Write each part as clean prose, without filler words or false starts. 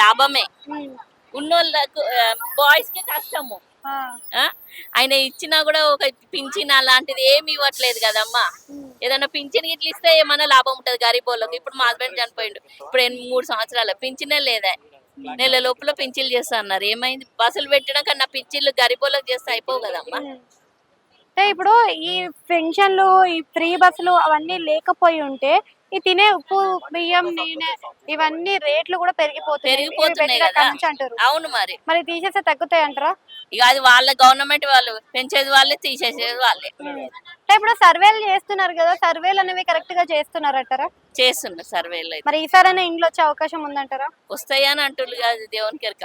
లాభమే. ఉమ్. ఉన్నోళ్ళకు బాయ్స్ కి కష్టము. ఆ. ఆ? ఆయన ఇచ్చినా కూడా ఒక పింఛన్ అలాంటిది ఏమి ఇవ్వట్లేదు కదమ్మా. ఏదైనా పింఛన్ ఇట్లా ఇస్తే ఏమన్నా లాభం ఉంటది గరీబోళ్ళకి. ఇప్పుడు మా హస్బెండ్ చనిపోయిండు, ఇప్పుడు 3 సంవత్సరాలు పింఛనే లేదా. నెల లోపల పింఛన్లు చేస్తా అన్నారు, ఏమైంది? బస్సులు పెట్టడం కన్నా పింఛన్లు గరీబోళ్ళకి చేస్తే అయిపోవు కదమ్మా. అంటే ఇప్పుడు ఈ పెన్షన్లు, ఈ ఫ్రీ బస్సులు అవన్నీ లేకపోయి ఉంటే ఈ తినే ఉప్పు, బియ్యం, నూనె ఇవన్నీ రేట్లు కూడా పెరిగిపోతున్నాయి ఇవి పెరిగిపోతున్నాయి పెట్టిన కదా. కాడ నుంచి అంటారు. అవును మరి. మరి తీసేస్తే తగ్గుతాయి అంటారా? ఇక అది వాళ్ళ గవర్నమెంట్ వాళ్ళు పెంచేది వాళ్ళే, తీసేసేది వాళ్ళే. అంటే ఇప్పుడు సర్వేలు చేస్తున్నారు కదా, సర్వేలు అనేవి కరెక్ట్ గా చేస్తున్నారంటారా? చేస్తున్నారు సర్వేలు అయితే. మరి ఈసారైనా ఇంట్లో వచ్చే అవకాశం ఉందంటారా? వస్తాయని అంటున్నారు కాదు, దేవునికి ఎరక.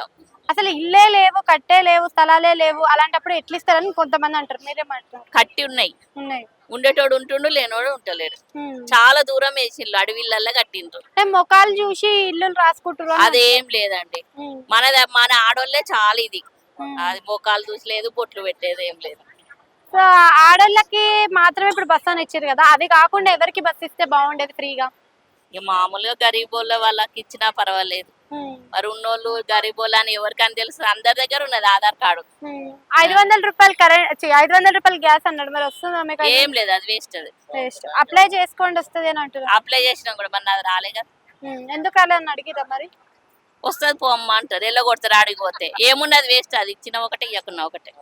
అసలు ఇల్లే లేవు, కట్టే లేవు, స్థలాలే లేవు, అలాంటప్పుడు ఎట్లా ఇస్తారని కొంతమంది అంటారు, మీరేమంటారు? కట్టి ఉన్నాయి, ఉన్నాయి. ఉండేటోడు ఉంటుండు, లేనోడు ఉంటలేడు. ఉమ్. చాలా దూరం వేసిళ్ళు, అడవిళ్ళల్లో కట్టిండ్రు. అంటే మొఖాలు చూసి ఇల్లు రాసుకుంటారు అని అదేం లేదండి. ఉమ్. మన ఆడోళ్ళే చాలా ఇది. ఉమ్. అది మోకాలు చూసలేదు, బొట్లు పెట్టేది ఏం లేదు. సో ఆడోళ్ళకి మాత్రమే ఇప్పుడు బస్ అని ఇచ్చారు కదా, అది కాకుండా ఎవరికి బస్ ఇస్తే బాగుండేది ఫ్రీగా? ఇక మామూలుగా గరీబోళ్ళ వాళ్ళకి ఇచ్చినా పర్వాలేదు. మరి ఉన్నోళ్ళు గరీబోళ్ళ అని ఎవరికని తెలుసు? అందరి దగ్గర ఉన్నది ఆధార్ కార్డు. 500 రూపాయలు కరెంట్, 500 రూపాయలు గ్యాస్ అన్నాడు, మరి వస్తుందా మీకు? ఏం లేదు, అది వేస్ట్. అది వేస్ట్. అప్లై చేసుకోండి వస్తుంది అని అంటారు. అప్లై చేసినా కూడా మన అది రాలే కదా. ఎందుకు అలా అని అడిగిరా మరి? వస్తుంది పో అమ్మ అంటారు, ఎల్ల కొడతారు. ఆడికి పోతే ఏమున్నది వేస్ట్, అది ఇచ్చిన ఒకటే ఇవ్వకున్నా ఒకటే.